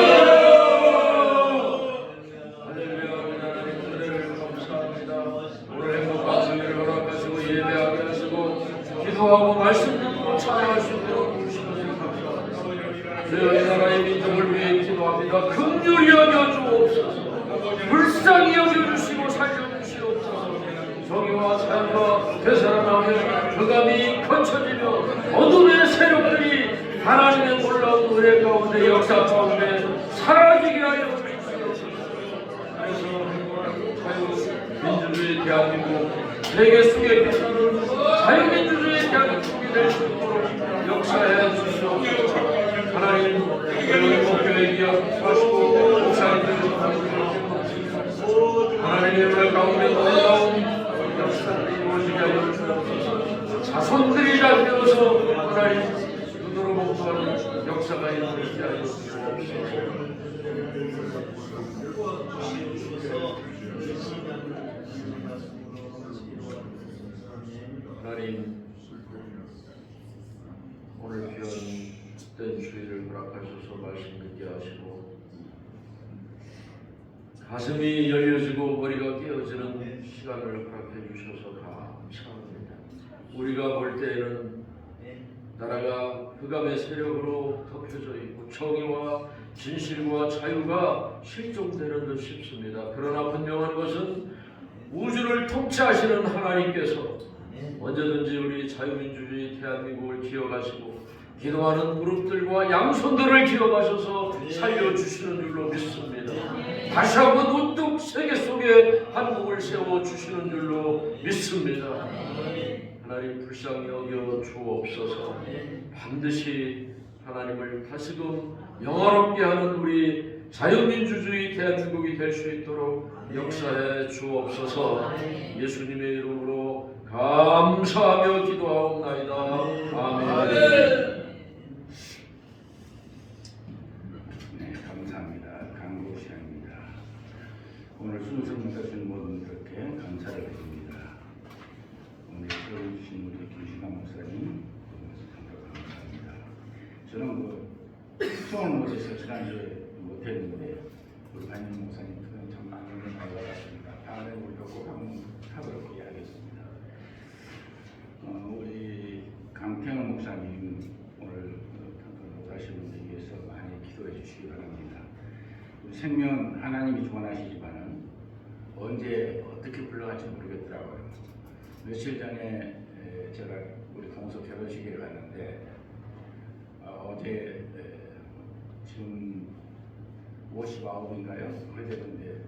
하나님 은혜를 감사합니다. 오늘 행복한 승리를 허락하시고 예배하게 하시고 기도하고 말씀 듣고 찬양할 수 있도록 주신 것을 감사합니다. 주여 이 나라의 민족을 위해 기도합니다. 긍휼히 여겨 주옵소서. 불쌍히 여겨 주시고 살려 주시옵소서. 정의와 사랑과 되살아나며 흑암이 거쳐지며 어둠의 세력들이 하나님의 놀라운 은혜 가운데 역사 가운데 사라지게 하여 주시옵소서. 그래서 민주주의 대한민국 세계 속에 빛나는 자유민주주의 대한민국이 될 수 있도록 역사해 주시옵소서. 하나님, 우리 목표에 기억하시고 목사님들 하나님의 가운데 놀라운 역사를 이루어지게 하여 주옵소서. 자손들이 잡혀서 하나님 눈으로 목도하는 역사가 이루어지게 하여 주옵소서. 하나님, 오늘 귀한 된 주의를 허락하셔서 말씀 듣게 하시고 가슴이 열려지고 머리가 깨어지는 시간을 허락해 주셔서 감사합니다. 우리가 볼 때에는 나라가 흑암의 세력으로 덮여져 있고 정의와 진실과 자유가 실종되는 듯 싶습니다. 그러나 분명한 것은 우주를 통치하시는 하나님께서 언제든지 우리 자유민주주의 대한민국을 기억하시고 기도하는 무릎들과 양손들을 기억하셔서 살려주시는 줄로 믿습니다. 다시 한번 우뚝 세계 속에 한국을 세워주시는 줄로 믿습니다. 하나님 불쌍히 여겨 주옵소서. 반드시 하나님을 다시금 영화롭게 하는 우리 자유민주주의 대한민국이 될 수 있도록 역사해 주옵소서. 예수님의 이름으로 감사하며 기도하옵나이다. 아멘. 네, 감사합니다. 강고 시간입니다. 오늘 순서를 주신 모든 분들께 감사를 드립니다. 오늘 들어주신 우리 김신환 목사님 감사합니다. 저는 수업을 못해서 지난주에 못했는데 우리 반영 목사님 그건 참 많은 걸 많이 받았습니다. 다음에 우리가 꼭 한번 하도록 이야기했습니다. 우리 강태영 목사님 오늘 못 하시는 데 위해서 많이 기도해 주시기 바랍니다. 우리 생명 하나님이 주관하시지만은 언제 어떻게 불러갈지 모르겠더라고요. 며칠 전에 제가 우리 동서 결혼식에 갔는데 어제 지금 59인가요? 그래 되는데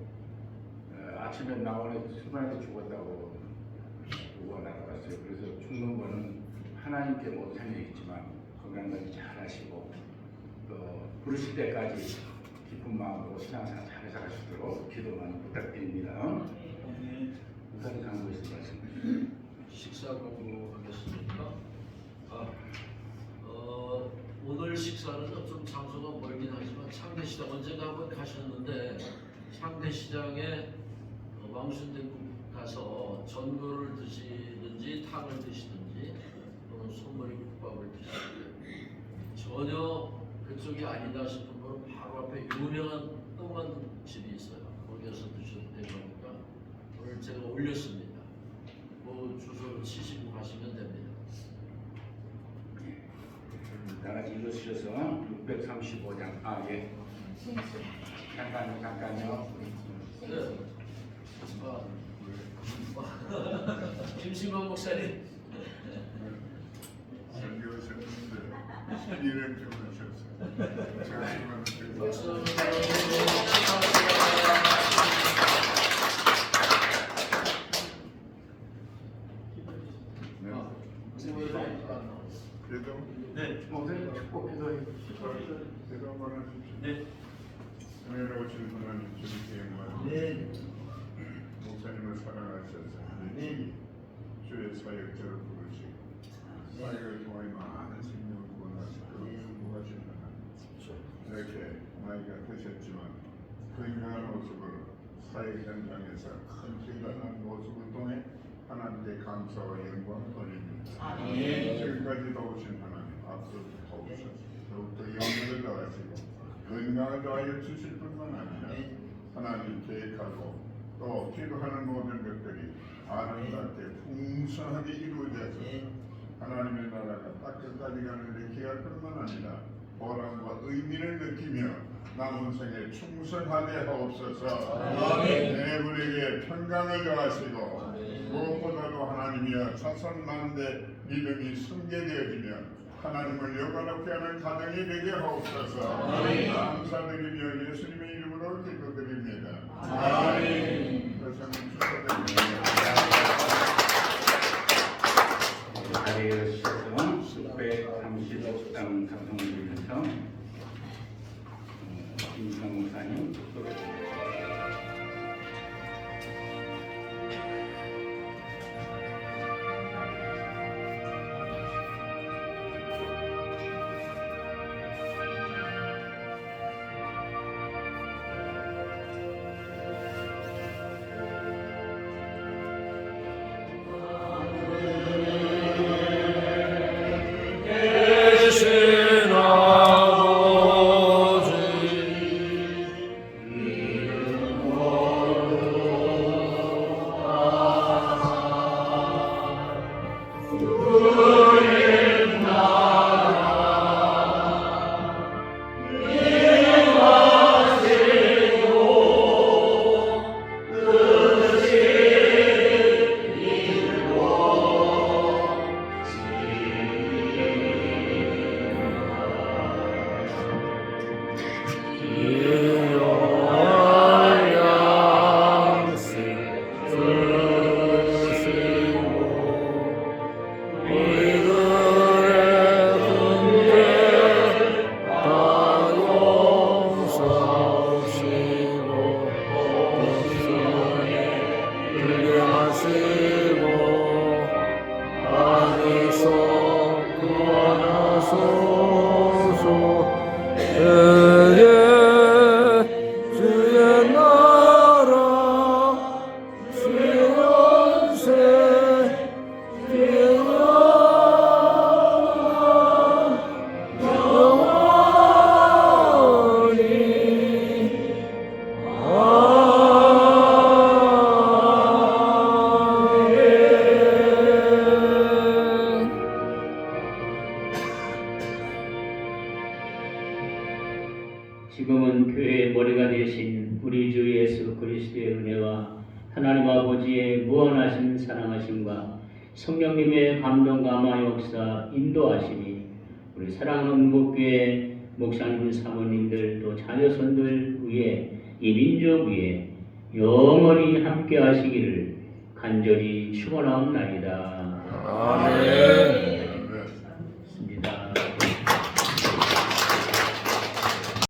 아침에 나오는 순간에 죽었다고 보고가 날아갔어요. 그래서 죽는 거는 하나님께 모두 생명있지만 건강관리 잘 하시고 부르실 때까지 기쁜 마음으로 신앙생활 잘 해서가시도록 기도 많이 부탁드립니다. 목사님 강구에서 말씀해 식사 공부하겠습니다. 오늘 식사는 좀 장소가 멀긴 하지만 창대시장 언젠가 한번 가셨는데 창대시장에 왕순대국 가서 전골을 드시든지 탕을 드시든지 또는 소머리 국밥을 드시든지 전혀 그쪽이 아니다 싶은 분은 바로 앞에 유명한 떡 만든 집이 있어요. 거기에서 드셔도 되고 하니까 오늘 제가 올렸습니다. 그 주소를 치시고 가시면 됩니다. 나같이 읽으셔서 635장 예. 잠깐요. 네. 김신만 목사님. 일을 좀 하셨어요. 박수. 그래도 네. 목사님 축복 기도해 그래도 한번 하십시오. 네. 은혜로우신 하나님 주님께 영광. 네. 목사님을 사랑하셔서 네. 주의 사역자를 부르시고 사역을 통하여 많은 생명을 구원하시고 축복하신 하나님. 이렇게 나이가 드셨지만 건강한 모습으로 사역 현장에서 큰 기간한 모습을 통해 하나님께 감사와 영광을 돌립니다. 지금까지 도우신 하나님 앞으로도 도우셔서 더욱더 영광을 더하시고 건강을 더하여 주실 뿐만 아니라 하나님 계획하고 또 기도하는 모든 것들이 아름답게 풍성하게 이루어져서 하나님의 나라가 딱 끝까지 가는 데 기할 뿐만 아니라 보람과 의미를 느끼며 남은 생에 충성하게 하옵소서. 네 분에게 평강을 더하시고 무엇보다도 하나님이여 자손만대 믿음이 승계되어지며 하나님을 영원롭게 하는 가정이 되게 하옵소서. 감사드리며 예수님의 이름으로 기도드립니다. 아멘. 축하드립니다. 지금은 교회의 머리가 되신 우리 주 예수 그리스도의 은혜와 하나님 아버지의 무한하신 사랑하심과 성령님의 감동 감화 역사 인도하심이 우리 사랑하는 목교회 목사님 사모님들 또 자녀손들 위에 이 민족 위에 영원히 함께 하시기를 간절히 축원하옵나이다. 아멘.